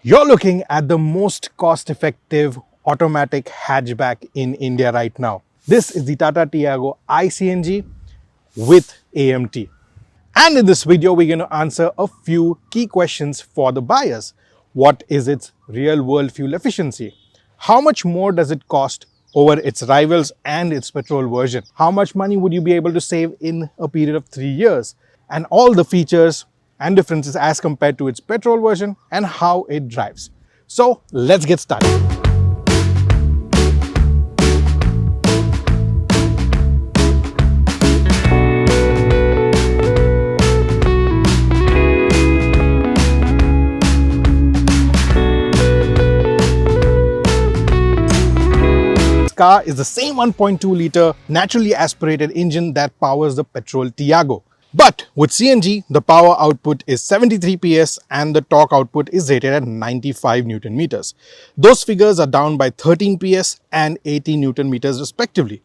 You're looking at the most cost-effective automatic hatchback in India right now. This is the Tata Tiago iCNG with AMT. And in this video, we're going to answer a few key questions for the buyers. What is its real-world fuel efficiency? How much more does it cost over its rivals and its petrol version? How much money would you be able to save in a period of 3 years? And all the features and differences as compared to its petrol version and how it drives. So let's get started. Car is the same 1.2 liter naturally aspirated engine that powers the petrol Tiago. But with CNG, the power output is 73 PS and the torque output is rated at 95 Newton meters. Those figures are down by 13 PS and 80 Newton meters respectively.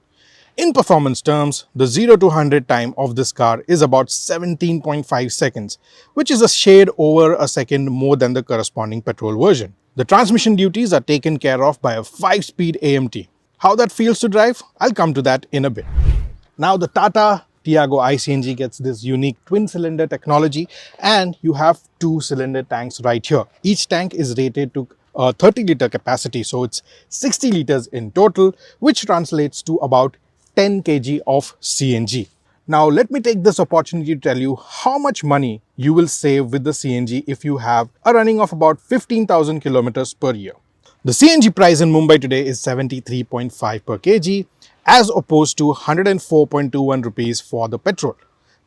In performance terms, the 0 to 100 time of this car is about 17.5 seconds, which is a shade over a second more than the corresponding petrol version. The transmission duties are taken care of by a 5-speed AMT. How that feels to drive, I'll come to that in a bit. Now the Tata Tiago iCNG gets this unique twin-cylinder technology and you have 2-cylinder tanks right here. Each tank is rated to a 30-liter capacity, so it's 60 liters in total, which translates to about 10 kg of CNG. Now let me take this opportunity to tell you how much money you will save with the CNG if you have a running of about 15,000 kilometers per year. The CNG price in Mumbai today is 73.5 per kg as opposed to 104.21 rupees for the petrol.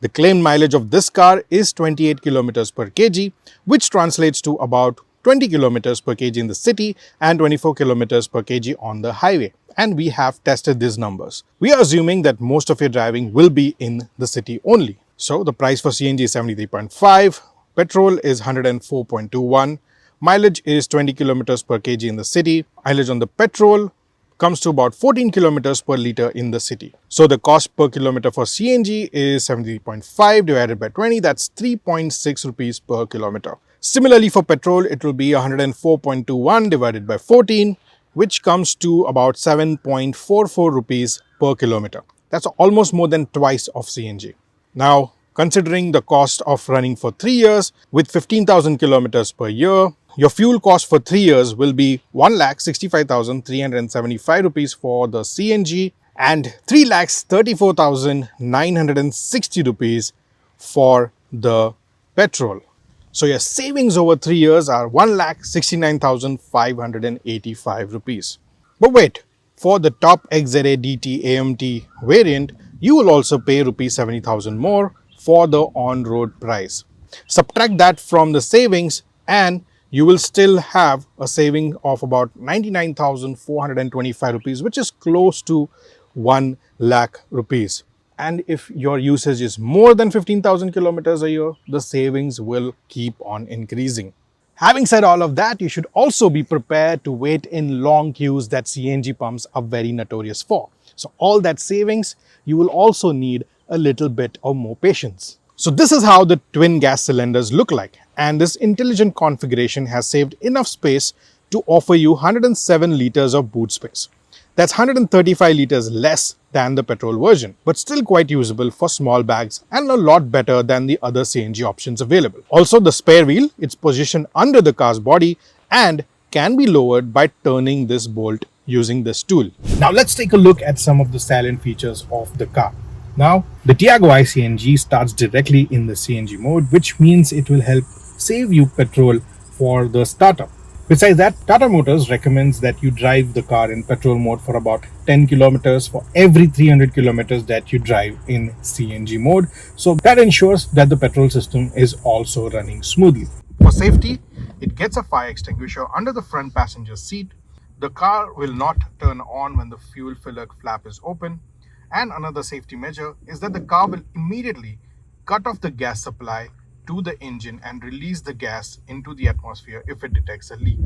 The claimed mileage of this car is 28 kilometers per kg, which translates to about 20 kilometers per kg in the city and 24 kilometers per kg on the highway. And we have tested these numbers. We are assuming that most of your driving will be in the city only. So the price for CNG is 73.5, petrol is 104.21, mileage is 20 kilometers per kg in the city. Mileage on the petrol comes to about 14 kilometers per liter in the city. So the cost per kilometer for CNG is 73.5 divided by 20, that's 3.6 rupees per kilometer. Similarly for petrol, it will be 104.21 divided by 14, which comes to about 7.44 rupees per kilometer. That's almost more than twice of CNG. Now, considering the cost of running for 3 years with 15,000 kilometers per year, your fuel cost for 3 years will be 1,65,375 rupees for the CNG and 3,34,960 rupees for the petrol. So your savings over 3 years are 1,69,585 rupees. But wait, for the top XZA DT AMT variant, you will also pay rupees 70,000 more for the on-road price. Subtract that from the savings and you will still have a saving of about 99,425 rupees, which is close to 1 lakh rupees. And if your usage is more than 15,000 kilometers a year, the savings will keep on increasing. Having said all of that, you should also be prepared to wait in long queues that CNG pumps are very notorious for. So all that savings, you will also need a little bit of more patience. So this is how the twin gas cylinders look like, and this intelligent configuration has saved enough space to offer you 107 liters of boot space. That's 135 liters less than the petrol version, but still quite usable for small bags and a lot better than the other CNG options available. Also, the spare wheel, it's positioned under the car's body and can be lowered by turning this bolt using this tool. Now let's take a look at some of the salient features of the car. Now, the Tiago iCNG starts directly in the CNG mode, which means it will help save you petrol for the startup. Besides that, Tata Motors recommends that you drive the car in petrol mode for about 10 kilometers for every 300 kilometers that you drive in CNG mode. So that ensures that the petrol system is also running smoothly. For safety, it gets a fire extinguisher under the front passenger seat. The car will not turn on when the fuel filler flap is open. And another safety measure is that the car will immediately cut off the gas supply to the engine and release the gas into the atmosphere if it detects a leak.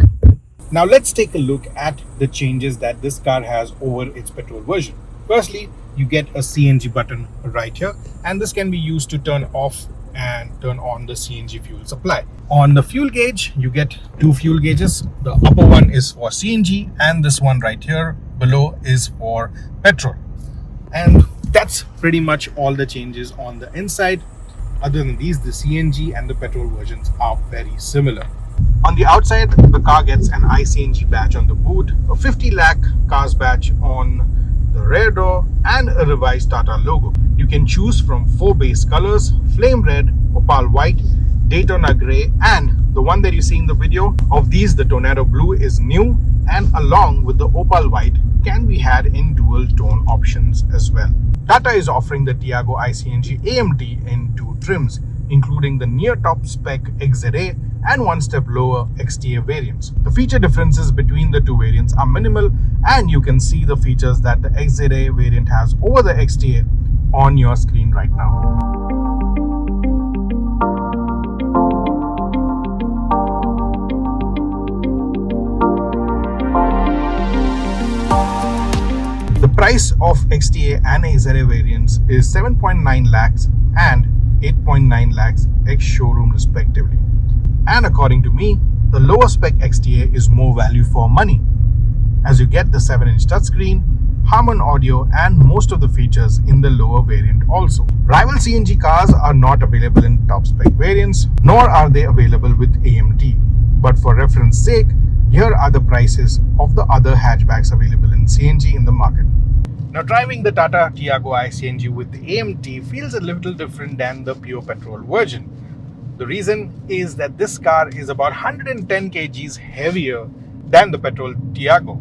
Now let's take a look at the changes that this car has over its petrol version. Firstly, you get a CNG button right here, and this can be used to turn off and turn on the CNG fuel supply. On the fuel gauge, you get two fuel gauges. The upper one is for CNG and this one right here below is for petrol. And that's pretty much all the changes on the inside. Other than these, the CNG and the petrol versions are very similar. On the outside, the car gets an iCNG badge on the boot, a 50 lakh cars badge on the rear door, and a revised Tata logo. You can choose from 4 base colors: flame red, opal white, Daytona grey, and the one that you see in the video. Of these, the tornado blue is new, and along with the opal white can be had in dual tone options as well. Tata is offering the Tiago iCNG AMT in 2 trims, including the near top spec XZA and 1 step lower XTA variants. The feature differences between the 2 variants are minimal, and you can see the features that the XZA variant has over the XTA on your screen right now. The price of XTA and XZA variants is 7.9 lakhs and 8.9 lakhs ex-showroom respectively. And according to me, the lower spec XTA is more value for money, as you get the 7-inch touchscreen, Harman audio, and most of the features in the lower variant also. Rival CNG cars are not available in top spec variants, nor are they available with AMT. But for reference sake, here are the prices of the other hatchbacks available in CNG in the market. Now, driving the Tata Tiago iCNG with the AMT feels a little different than the pure petrol version. The reason is that this car is about 110 kgs heavier than the petrol Tiago,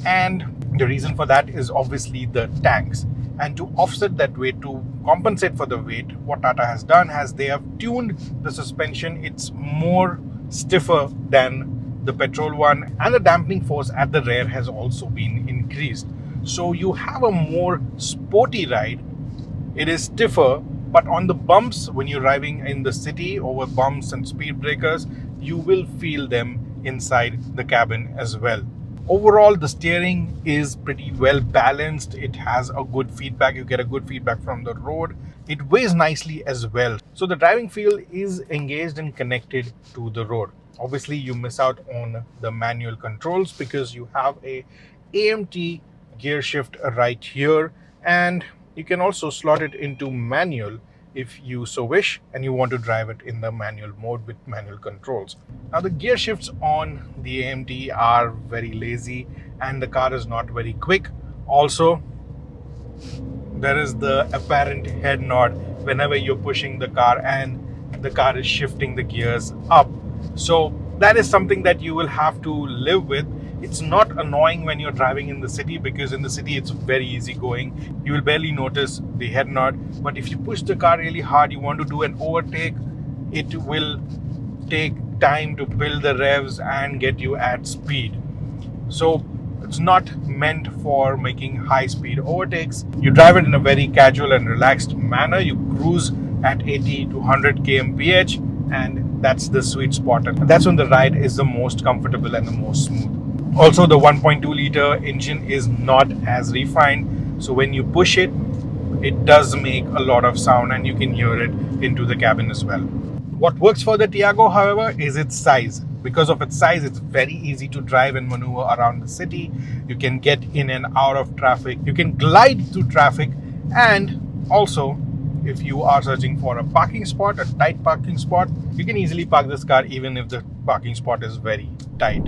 and the reason for that is obviously the tanks. And to offset that weight, to compensate for the weight, what Tata has done is they have tuned the suspension. It's more stiffer than the petrol one, and the dampening force at the rear has also been increased. So you have a more sporty ride. It is stiffer, but on the bumps, when you're driving in the city over bumps and speed breakers, you will feel them inside the cabin as well. Overall, the steering is pretty well balanced. It has a good feedback. You get a good feedback from the road. It weighs nicely as well. So the driving feel is engaged and connected to the road. Obviously, you miss out on the manual controls because you have a AMT gear shift right here, and you can also slot it into manual if you so wish and you want to drive it in the manual mode with manual controls. Now, the gear shifts on the AMT are very lazy and the car is not very quick. Also, there is the apparent head nod whenever you're pushing the car and the car is shifting the gears up. So that is something that you will have to live with. It's not annoying when you're driving in the city, because in the city it's very easy going. You will barely notice the head nod. But if you push the car really hard, you want to do an overtake, it will take time to build the revs and get you at speed. So it's not meant for making high speed overtakes. You drive it in a very casual and relaxed manner. You cruise at 80 to 100 kmph, and that's the sweet spot. And that's when the ride is the most comfortable and the most smooth. Also, the 1.2 liter engine is not as refined, so when you push it, it does make a lot of sound and you can hear it into the cabin as well. What works for the Tiago, however, is its size. Because of its size, it's very easy to drive and maneuver around the city. You can get in and out of traffic. You can glide through traffic, and also, if you are searching for a parking spot, a tight parking spot, you can easily park this car even if the parking spot is very tight.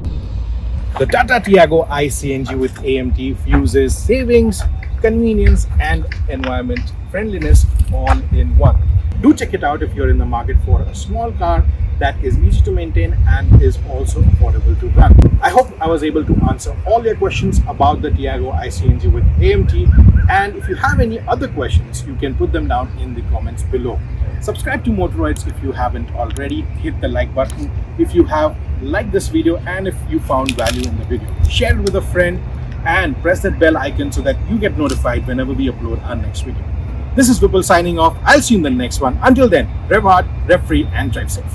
The Tata Tiago iCNG with AMT fuses savings, convenience, and environment friendliness all in one. Do check it out if you're in the market for a small car that is easy to maintain and is also affordable to run. I hope I was able to answer all your questions about the Tiago iCNG with AMT, and if you have any other questions, you can put them down in the comments below. Subscribe to Motoroids if you haven't already. Hit the like button if you have liked this video and if you found value in the video. Share it with a friend and press that bell icon so that you get notified whenever we upload our next video. This is Vipul signing off. I'll see you in the next one. Until then, rev hard, rev free, and drive safe.